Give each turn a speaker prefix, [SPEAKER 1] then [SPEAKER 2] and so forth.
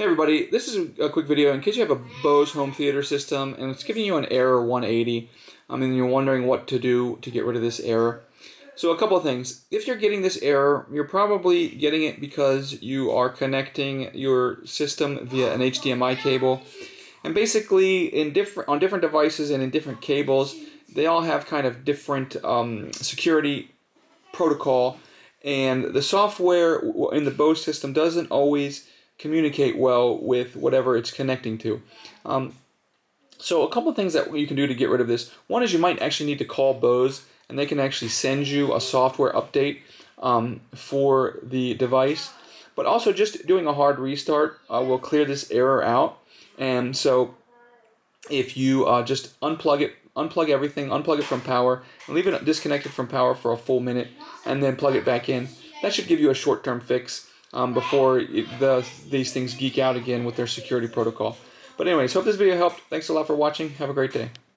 [SPEAKER 1] Hey everybody, this is a quick video in case you have a Bose home theater system and it's giving you an error 180 and you're wondering what to do to get rid of this error. So a couple of things. If you're getting this error, you're probably getting it because you are connecting your system via an HDMI cable. And basically on different devices and in different cables, they all have kind of different security protocol, and the software in the Bose system doesn't always communicate well with whatever it's connecting to. So a couple of things that you can do to get rid of this. One is you might actually need to call Bose, and they can actually send you a software update for the device. But also just doing a hard restart will clear this error out. And so if you just unplug everything, unplug it from power, and leave it disconnected from power for a full minute, and then plug it back in, that should give you a short-term fix before these things geek out again with their security protocol. But anyways, hope this video helped. Thanks a lot for watching. Have a great day.